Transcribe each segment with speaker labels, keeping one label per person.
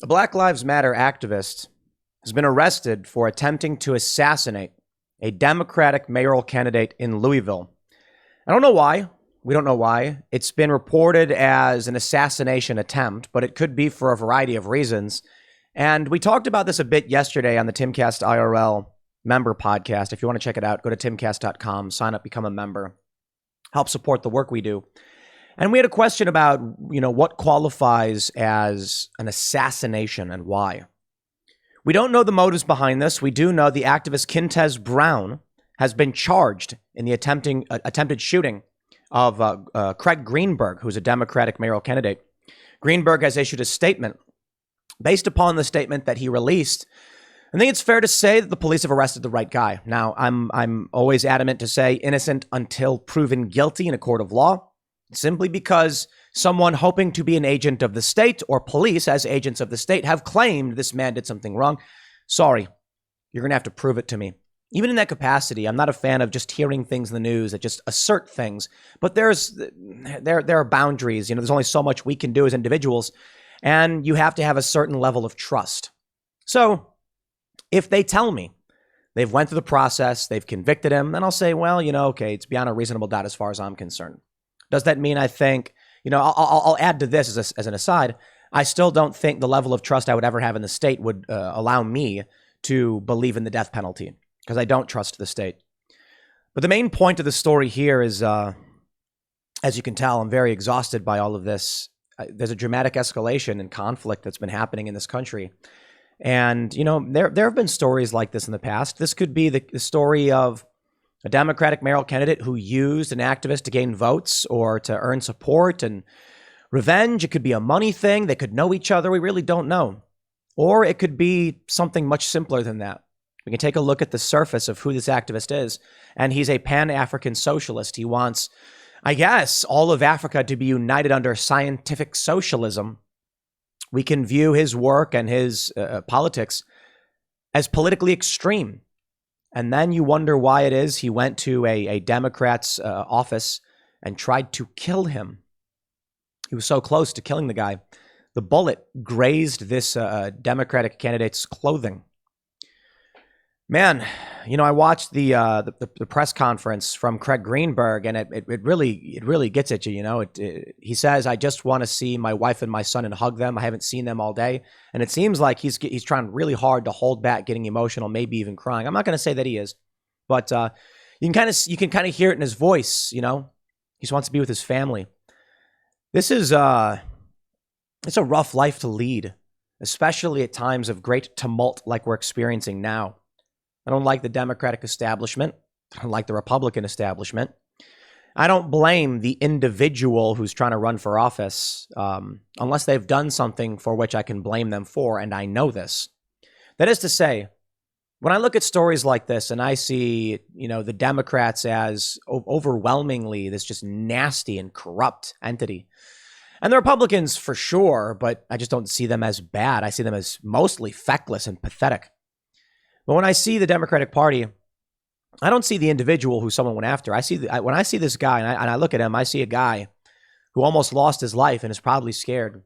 Speaker 1: A Black Lives Matter activist has been arrested for attempting to assassinate a Democratic mayoral candidate in Louisville. I don't know why. We don't know why. It's been reported as an assassination attempt, but it could be for a variety of reasons. And we talked about this a bit yesterday on the Timcast IRL member podcast. If you want to check it out, go to timcast.com, sign up, become a member, help support the work we do. And we had a question about, what qualifies as an assassination and why. We don't know the motives behind this. We do know the activist Quintez Brown has been charged in the attempted shooting of Craig Greenberg, who's a Democratic mayoral candidate. Greenberg has issued a statement. Based upon the statement that he released, I think it's fair to say that the police have arrested the right guy. Now, I'm always adamant to say innocent until proven guilty in a court of law, simply because someone hoping to be an agent of the state or police as agents of the state have claimed this man did something wrong. Sorry, you're going to have to prove it to me. Even in that capacity, I'm not a fan of just hearing things in the news that just assert things. But there are boundaries. There's only so much we can do as individuals, and you have to have a certain level of trust. So if they tell me they've went through the process, they've convicted him, then I'll say, well, okay, it's beyond a reasonable doubt as far as I'm concerned. Does that mean I think, I'll add to this as an aside, I still don't think the level of trust I would ever have in the state would allow me to believe in the death penalty, because I don't trust the state. But the main point of the story here is, as you can tell, I'm very exhausted by all of this. There's a dramatic escalation and conflict that's been happening in this country. And, there have been stories like this in the past. This could be the story of a Democratic mayoral candidate who used an activist to gain votes or to earn support and revenge. It could be a money thing. They could know each other. We really don't know. Or it could be something much simpler than that. We can take a look at the surface of who this activist is, and he's a Pan-African socialist. He wants, I guess, all of Africa to be united under scientific socialism. We can view his work and his politics as politically extreme. And then you wonder why it is he went to a Democrat's office and tried to kill him. He was so close to killing the guy. The bullet grazed this Democratic candidate's clothing. Man, I watched the press conference from Craig Greenberg, and it really gets at you. He says, "I just want to see my wife and my son and hug them. I haven't seen them all day," and it seems like he's trying really hard to hold back getting emotional, maybe even crying. I'm not going to say that he is, but you can kind of hear it in his voice. He just wants to be with his family. This is it's a rough life to lead, especially at times of great tumult like we're experiencing now. I don't like the Democratic establishment. I don't like the Republican establishment. I don't blame the individual who's trying to run for office unless they've done something for which I can blame them for, and I know this. That is to say, when I look at stories like this and I see, the Democrats as overwhelmingly this just nasty and corrupt entity, and the Republicans for sure, but I just don't see them as bad. I see them as mostly feckless and pathetic. But when I see the Democratic Party, I don't see the individual who someone went after. When I see this guy and I look at him, I see a guy who almost lost his life and is probably scared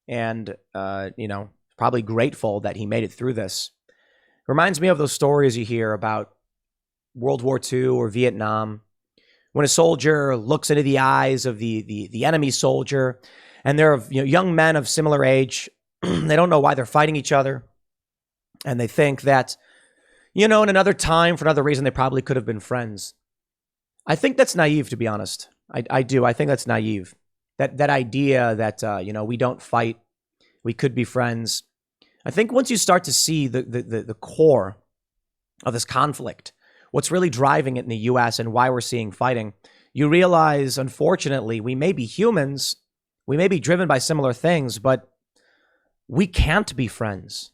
Speaker 1: and, probably grateful that he made it through this. It reminds me of those stories you hear about World War II or Vietnam, when a soldier looks into the eyes of the enemy soldier, and they're young men of similar age. They don't know why they're fighting each other, and they think that, in another time, for another reason, they probably could have been friends. I think that's naive, to be honest. I do. I think that's naive. That idea that, we don't fight, we could be friends. I think once you start to see the core of this conflict, what's really driving it in the U.S. and why we're seeing fighting, you realize, unfortunately, we may be humans, we may be driven by similar things, but we can't be friends.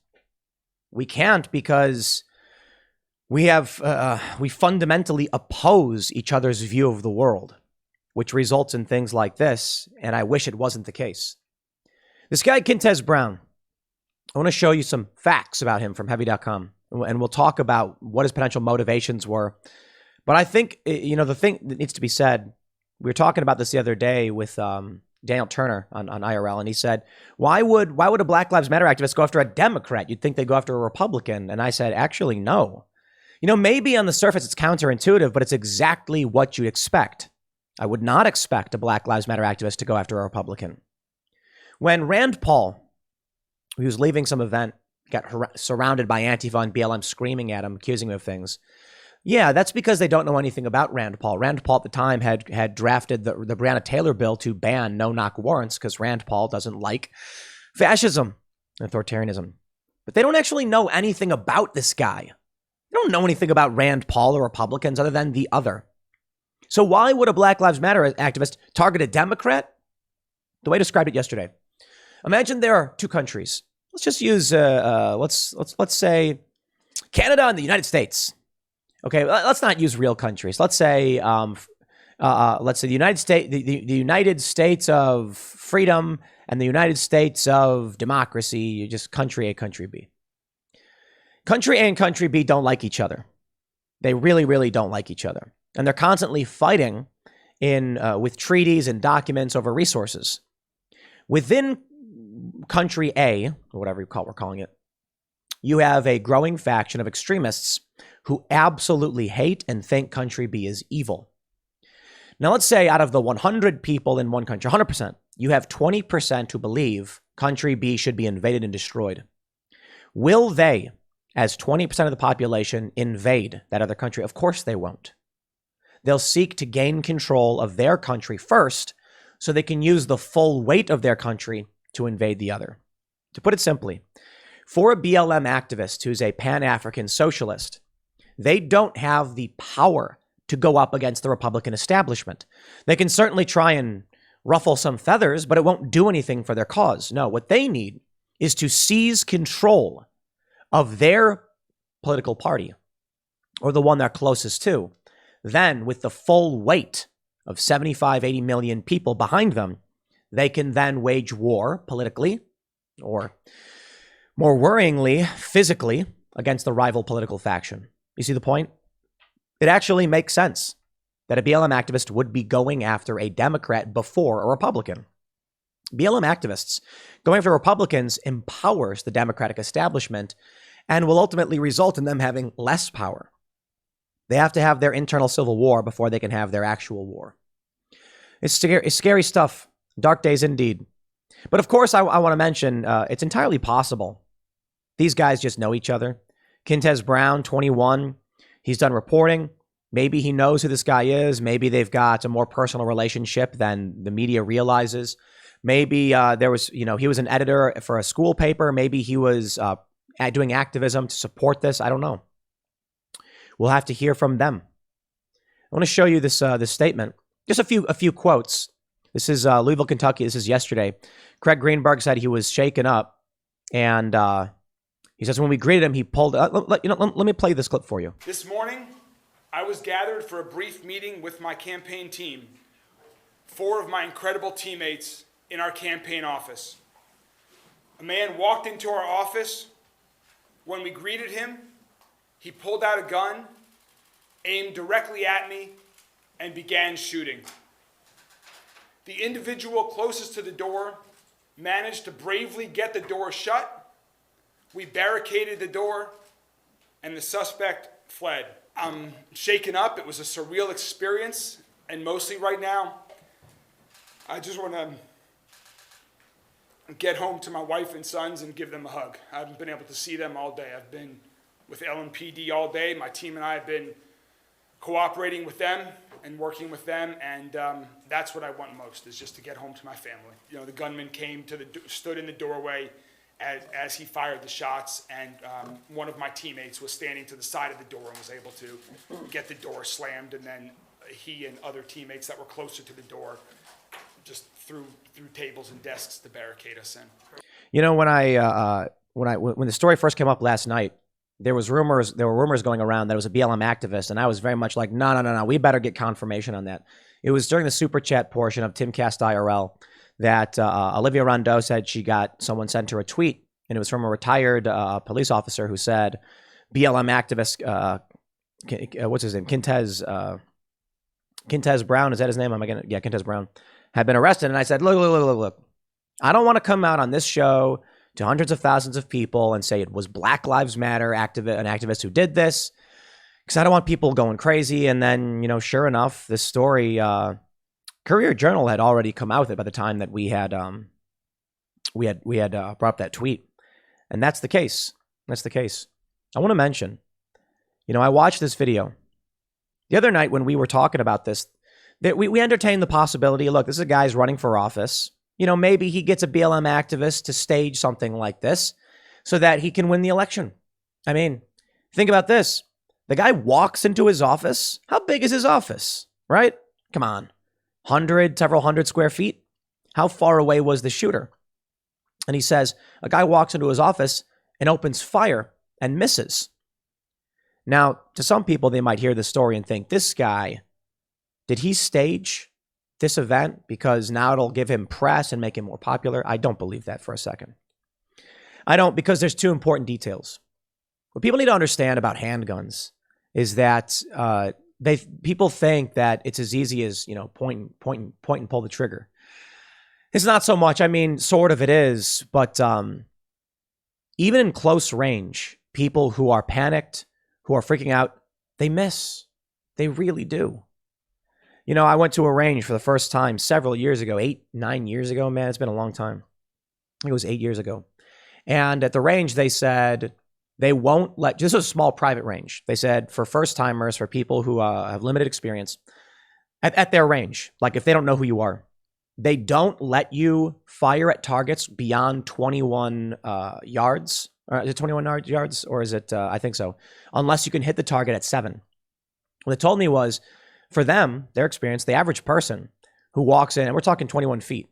Speaker 1: We can't, because we fundamentally oppose each other's view of the world, which results in things like this, and I wish it wasn't the case. This guy, Quintez Brown, I want to show you some facts about him from Heavy.com, and we'll talk about what his potential motivations were. But I think, the thing that needs to be said, we were talking about this the other day with Daniel Turner on IRL, and he said, why would a Black Lives Matter activist go after a Democrat? You'd think they'd go after a Republican. And I said, actually, no. You know, maybe on the surface it's counterintuitive, but it's exactly what you'd expect. I would not expect a Black Lives Matter activist to go after a Republican. When Rand Paul, he was leaving some event, got surrounded by Antifa and BLM screaming at him, accusing him of things. Yeah, that's because they don't know anything about Rand Paul. Rand Paul at the time had drafted the Breonna Taylor bill to ban no-knock warrants because Rand Paul doesn't like fascism and authoritarianism. But they don't actually know anything about this guy. They don't know anything about Rand Paul or Republicans other than the other. So why would a Black Lives Matter activist target a Democrat? The way I described it yesterday. Imagine there are two countries. Let's just use let's say Canada and the United States. Okay, let's not use real countries. Let's say the United States, the United States of freedom and the United States of democracy. You just country A, country B. Country A and country B don't like each other. They really, really don't like each other, and they're constantly fighting with treaties and documents over resources. Within country A, or whatever we're calling it, you have a growing faction of extremists who absolutely hate and think country B is evil. Now, let's say out of the 100 people in one country, 100%, you have 20% who believe country B should be invaded and destroyed. Will they, as 20% of the population, invade that other country? Of course they won't. They'll seek to gain control of their country first so they can use the full weight of their country to invade the other. To put it simply, for a BLM activist who's a Pan-African socialist, they don't have the power to go up against the Republican establishment. They can certainly try and ruffle some feathers, but it won't do anything for their cause. No, what they need is to seize control of their political party, or the one they're closest to. Then, with the full weight of 75, 80 million people behind them, they can then wage war politically, or more worryingly, physically, against the rival political faction. You see the point? It actually makes sense that a BLM activist would be going after a Democrat before a Republican. BLM activists going after Republicans empowers the Democratic establishment and will ultimately result in them having less power. They have to have their internal civil war before they can have their actual war. It's scary stuff. Dark days indeed. But of course, I want to mention it's entirely possible these guys just know each other. Quintez Brown, 21, he's done reporting. Maybe he knows who this guy is. Maybe they've got a more personal relationship than the media realizes. Maybe he was an editor for a school paper. Maybe he was doing activism to support this. I don't know. We'll have to hear from them. I want to show you this statement. Just a few quotes. This is Louisville, Kentucky. This is yesterday. Craig Greenberg said he was shaken up, and he says when we greeted him, he pulled. Let me play this clip for you.
Speaker 2: This morning, I was gathered for a brief meeting with my campaign team. 4 of my incredible teammates in our campaign office. A man walked into our office. When we greeted him, he pulled out a gun, aimed directly at me, and began shooting. The individual closest to the door managed to bravely get the door shut. We barricaded the door, and the suspect fled. I'm shaken up. It was a surreal experience, and mostly right now, I just want to get home to my wife and sons and give them a hug. I haven't been able to see them all day. I've been with LMPD all day. My team and I have been cooperating with them and working with them, and that's what I want most, is just to get home to my family. You know, the gunman stood in the doorway as he fired the shots, and one of my teammates was standing to the side of the door and was able to get the door slammed, and then he and other teammates that were closer to the door just threw tables and desks to barricade us in.
Speaker 1: You know, when the story first came up last night, there were rumors going around that it was a BLM activist, and I was very much like, no, we better get confirmation on that. It was during the super chat portion of Timcast IRL that Olivia Rondeau said someone sent her a tweet, and it was from a retired police officer who said, BLM activist, what's his name? Quintez Brown, is that his name? Quintez Brown, had been arrested. And I said, look. I don't want to come out on this show to hundreds of thousands of people and say it was Black Lives Matter an activist who did this, because I don't want people going crazy. And then, sure enough, this story, Courier Journal had already come out with it by the time that we had brought up that tweet. And that's the case. I want to mention, I watched this video the other night when we were talking about this, that we entertained the possibility, look, this is a guy who's running for office. Maybe he gets a BLM activist to stage something like this so that he can win the election. I mean, think about this. The guy walks into his office. How big is his office, right? Come on. Several hundred square feet. How far away was the shooter? And he says, a guy walks into his office and opens fire and misses. Now, to some people, they might hear this story and think, this guy, did he stage this event because now it'll give him press and make him more popular? I don't believe that for a second. I don't, because there's two important details. What people need to understand about handguns is that people think that it's as easy as, point and pull the trigger. It's not so much. I mean, sort of it is, but even in close range, people who are panicked, who are freaking out, they miss. They really do. I went to a range for the first time several years ago, 8-9 years ago, man, it's been a long time. I think it was 8 years ago. And at the range, they said they won't let, this was a small private range. They said for first timers, for people who have limited experience at their range, like if they don't know who you are, they don't let you fire at targets beyond 21 yards. Or is it 21 yards or is it, I think so, unless you can hit the target at 7. What they told me was, for them, their experience, the average person who walks in, and we're talking 21 feet,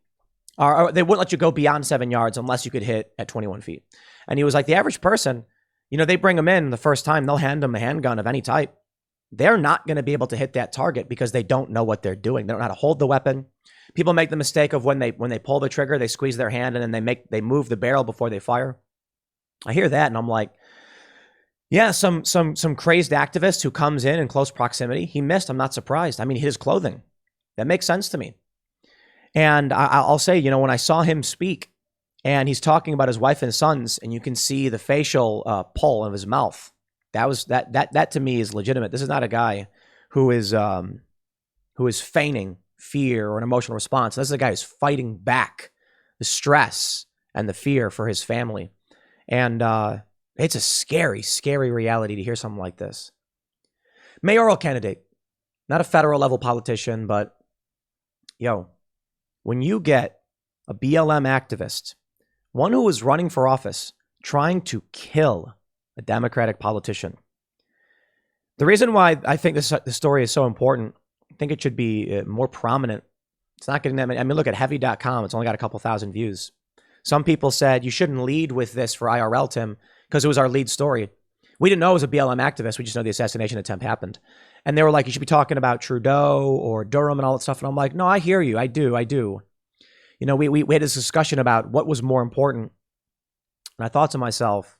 Speaker 1: or they wouldn't let you go beyond 7 yards unless you could hit at 21 feet. And he was like, the average person, they bring them in the first time, they'll hand them a handgun of any type. They're not going to be able to hit that target because they don't know what they're doing. They don't know how to hold the weapon. People make the mistake of when they pull the trigger, they squeeze their hand and then they move the barrel before they fire. I hear that and I'm like, yeah, some crazed activist who comes in close proximity. He missed. I'm not surprised. I mean, his clothing. That makes sense to me. And I'll say, when I saw him speak and he's talking about his wife and sons and you can see the facial pull of his mouth. That to me is legitimate. This is not a guy who is feigning fear or an emotional response. This is a guy who's fighting back the stress and the fear for his family. And it's a scary, scary reality to hear something like this. Mayoral candidate, not a federal level politician, but when you get a BLM activist, one who is running for office, trying to kill a Democratic politician. The reason why I think this story is so important, I think it should be more prominent. It's not getting that many. I mean, look at heavy.com. It's only got a couple thousand views. Some people said you shouldn't lead with this for IRL, Tim, because it was our lead story. We didn't know it was a BLM activist. We just know the assassination attempt happened. And they were like, you should be talking about Trudeau or Durham and all that stuff. And I'm like, no, I hear you. I do. We had this discussion about what was more important. And I thought to myself,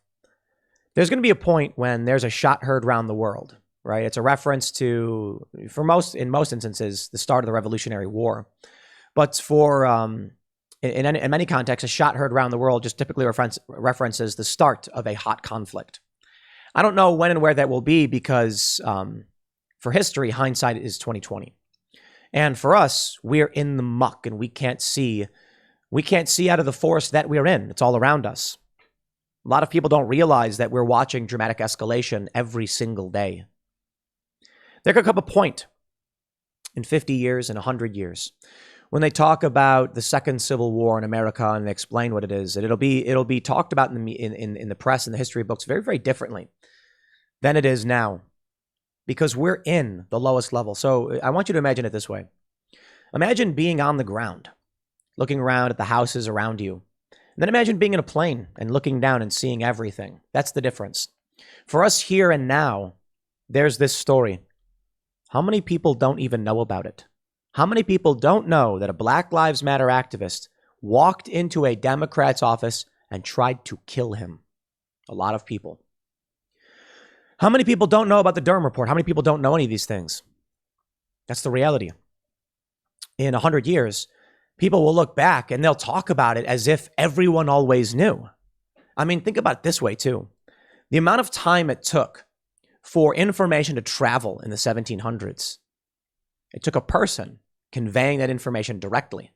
Speaker 1: there's going to be a point when there's a shot heard around the world, right? It's a reference to, in most instances, the start of the Revolutionary War. But for, in many contexts, a shot heard around the world just typically references the start of a hot conflict. I don't know when and where that will be because for history, hindsight is 2020. And for us, we're in the muck and we can't see out of the forest that we're in. It's all around us. A lot of people don't realize that we're watching dramatic escalation every single day. There could come a point in 50 years and 100 years when they talk about the Second Civil War in America and they explain what it is, and it'll be talked about in the press and the history books very, very differently than it is now, because we're in the lowest level. So I want you to imagine it this way. Imagine being on the ground, looking around at the houses around you. And then imagine being in a plane and looking down and seeing everything. That's the difference. For us here and now, there's this story. How many people don't even know about it? How many people don't know that a Black Lives Matter activist walked into a Democrat's office and tried to kill him? A lot of people. How many people don't know about the Durham report? How many people don't know any of these things? That's the reality. In 100 years, people will look back and they'll talk about it as if everyone always knew. I mean, think about it this way too. The amount of time it took for information to travel in the 1700s. It took a person conveying that information directly.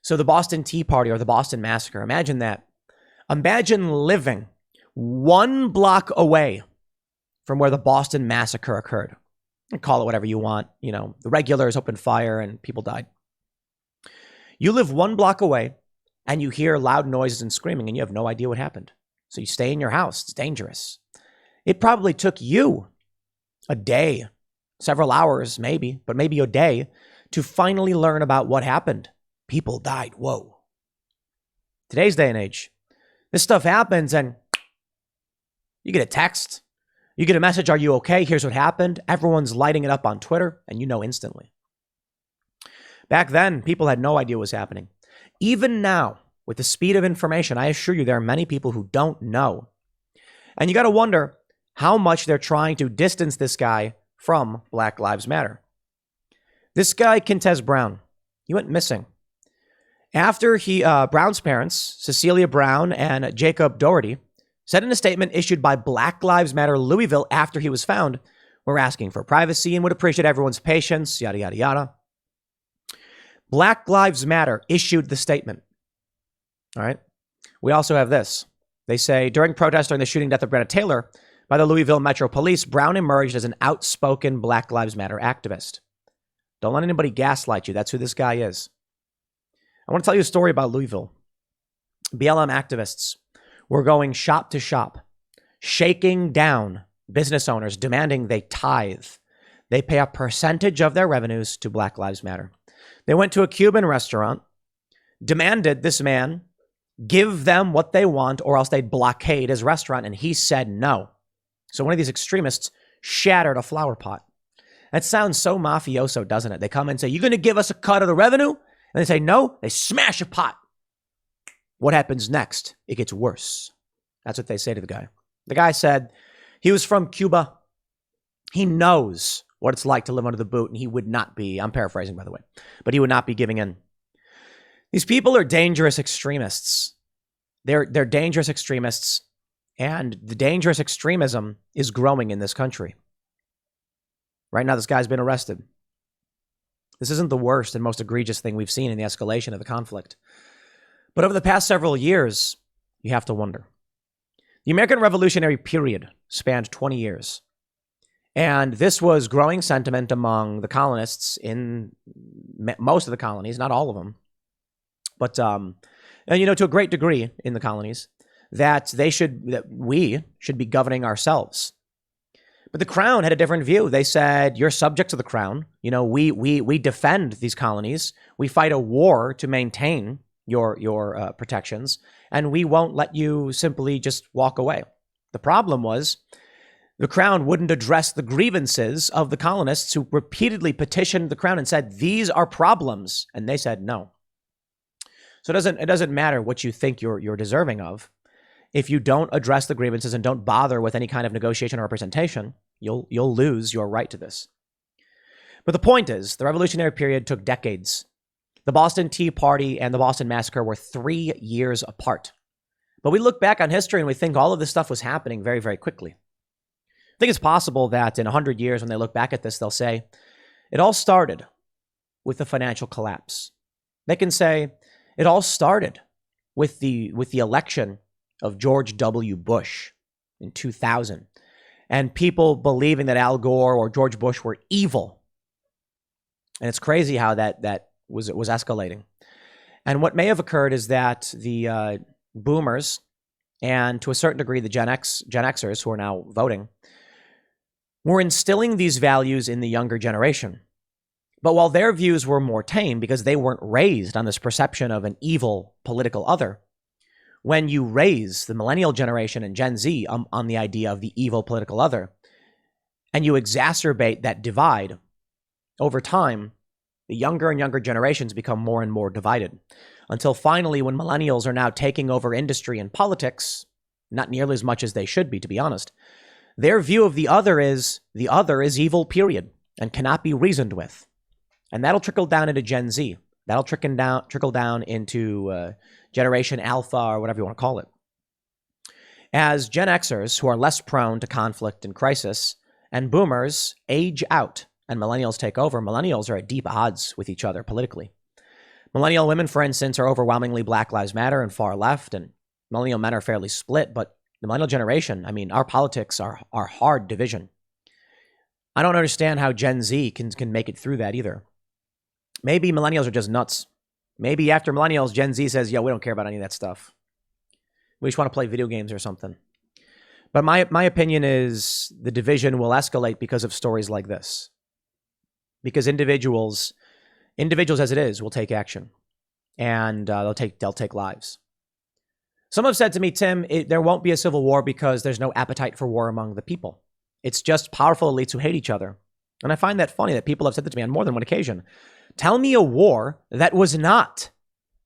Speaker 1: So the Boston Tea Party or the Boston Massacre, imagine that. Imagine living 1 block away from where the Boston Massacre occurred. Call it whatever you want. You know, the regulars opened fire and people died. You live 1 block away and you hear loud noises and screaming and you have no idea what happened. So you stay in your house. It's dangerous. It probably took you a day, several hours maybe, but maybe a day to finally learn about what happened. People died. Whoa. Today's day and age, this stuff happens and you get a text. You get a message, are you okay? Here's what happened. Everyone's lighting it up on Twitter and you know instantly. Back then, people had no idea what was happening. Even now, with the speed of information, I assure you there are many people who don't know. And you got to wonder how much they're trying to distance this guy from Black Lives Matter. This guy, Cant Brown, he went missing. After Brown's parents, Cecilia Brown and Jacob Doherty, said in a statement issued by Black Lives Matter Louisville after he was found, we're asking for privacy and would appreciate everyone's patience, yada, yada, yada. Black Lives Matter issued the statement. All right. We also have this. They say, during protests during the shooting death of Breonna Taylor by the Louisville Metro Police, Brown emerged as an outspoken Black Lives Matter activist. Don't let anybody gaslight you. That's who this guy is. I want to tell you a story about Louisville. BLM activists were going shop to shop, shaking down business owners, demanding they tithe. They pay a percentage of their revenues to Black Lives Matter. They went to a Cuban restaurant, demanded this man give them what they want or else they'd blockade his restaurant, and he said no. So one of these extremists shattered a flower pot. That sounds so mafioso, doesn't it? They come and say, you going to give us a cut of the revenue? And they say no, they smash a pot. What happens next? It gets worse. That's what they say to the guy. The guy said he was from Cuba. He knows what it's like to live under the boot, and he would not be, I'm paraphrasing by the way, but he would not be giving in. These people are dangerous extremists. They're dangerous extremists, and the dangerous extremism is growing in this country. Right now, this guy's been arrested. This isn't the worst and most egregious thing we've seen in the escalation of the conflict. But over the past several years, you have to wonder. The American Revolutionary period spanned 20 years. And this was growing sentiment among the colonists in most of the colonies, not all of them, but to a great degree in the colonies, that we should be governing ourselves. But the crown had a different view. They said, you're subject to the crown. You know, we defend these colonies. We fight a war to maintain your protections, and we won't let you simply just walk away. The problem was the crown wouldn't address the grievances of the colonists who repeatedly petitioned the crown and said, these are problems. And they said no. So it doesn't matter what you think you're deserving of. If you don't address the grievances and don't bother with any kind of negotiation or representation, you'll lose your right to this. But the point is, the Revolutionary period took decades. The Boston Tea Party and the Boston Massacre were 3 years apart. But we look back on history and we think all of this stuff was happening very, very quickly. I think it's possible that in 100 years, when they look back at this, they'll say, it all started with the financial collapse. They can say, it all started with the election of George W. Bush in 2000, and people believing that Al Gore or George Bush were evil. And it's crazy how that was escalating. And what may have occurred is that the boomers, and to a certain degree the Gen Xers who are now voting, were instilling these values in the younger generation. But while their views were more tame because they weren't raised on this perception of an evil political other, when you raise the millennial generation and Gen Z on the idea of the evil political other, and you exacerbate that divide, over time, the younger and younger generations become more and more divided. Until finally, when millennials are now taking over industry and politics, not nearly as much as they should be, to be honest, their view of the other is evil, period, and cannot be reasoned with. And that'll trickle down into Gen Z. That'll trickle down into Generation Alpha or whatever you want to call it. As Gen Xers, who are less prone to conflict and crisis, and boomers age out and millennials take over, millennials are at deep odds with each other politically. Millennial women, for instance, are overwhelmingly Black Lives Matter and far left, and millennial men are fairly split. But the millennial generation, I mean, our politics are hard division. I don't understand how Gen Z can make it through that either. Maybe millennials are just nuts. Maybe after millennials, Gen Z says, yo, we don't care about any of that stuff. We just want to play video games or something. But my opinion is the division will escalate because of stories like this. Because individuals as it is will take action, and they'll take lives. Some have said to me, Tim, there won't be a civil war because there's no appetite for war among the people. It's just powerful elites who hate each other. And I find that funny that people have said that to me on more than one occasion. Tell me a war that was not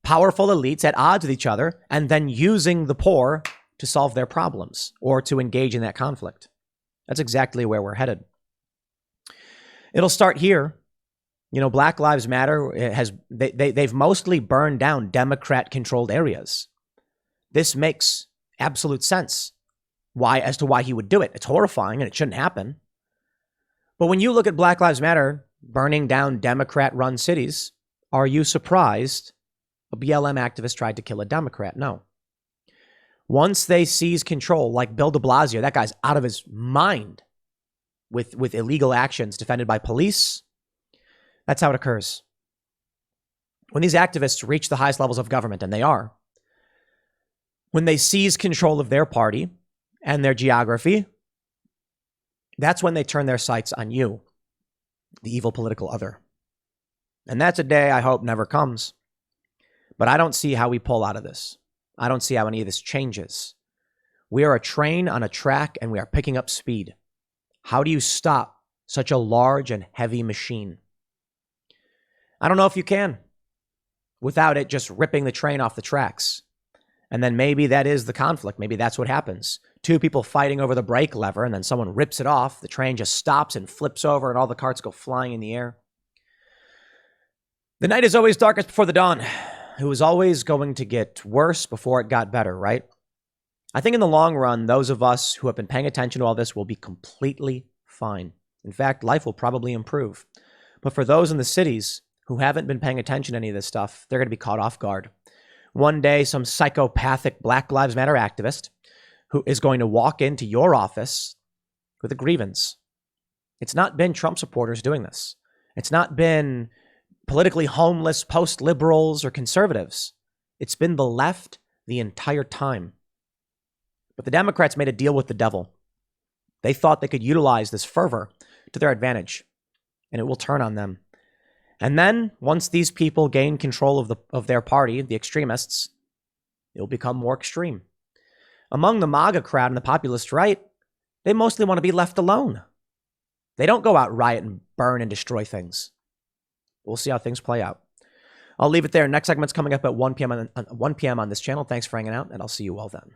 Speaker 1: powerful elites at odds with each other and then using the poor to solve their problems or to engage in that conflict. That's exactly where we're headed. It'll start here. You know, Black Lives Matter they've mostly burned down Democrat-controlled areas. This makes absolute sense as to why he would do it. It's horrifying and it shouldn't happen. But when you look at Black Lives Matter burning down Democrat-run cities, are you surprised a BLM activist tried to kill a Democrat? No. Once they seize control, like Bill de Blasio, that guy's out of his mind with illegal actions defended by police. That's how it occurs. When these activists reach the highest levels of government, and they are, when they seize control of their party and their geography, that's when they turn their sights on you, the evil political other. And that's a day I hope never comes. But I don't see how we pull out of this. I don't see how any of this changes. We are a train on a track and we are picking up speed. How do you stop such a large and heavy machine? I don't know if you can, without it just ripping the train off the tracks. And then maybe that is the conflict. Maybe that's what happens. Two people fighting over the brake lever, and then someone rips it off. The train just stops and flips over, and all the carts go flying in the air. The night is always darkest before the dawn. It was always going to get worse before it got better, right? I think in the long run, those of us who have been paying attention to all this will be completely fine. In fact, life will probably improve. But for those in the cities who haven't been paying attention to any of this stuff, they're going to be caught off guard. One day, some psychopathic Black Lives Matter activist who is going to walk into your office with a grievance. It's not been Trump supporters doing this. It's not been politically homeless post-liberals or conservatives. It's been the left the entire time. But the Democrats made a deal with the devil. They thought they could utilize this fervor to their advantage, and it will turn on them. And then, once these people gain control of their party, the extremists, it will become more extreme. Among the MAGA crowd and the populist right, they mostly want to be left alone. They don't go out, riot, and burn and destroy things. We'll see how things play out. I'll leave it there. Next segment's coming up at 1 p.m. on this channel. Thanks for hanging out, and I'll see you all then.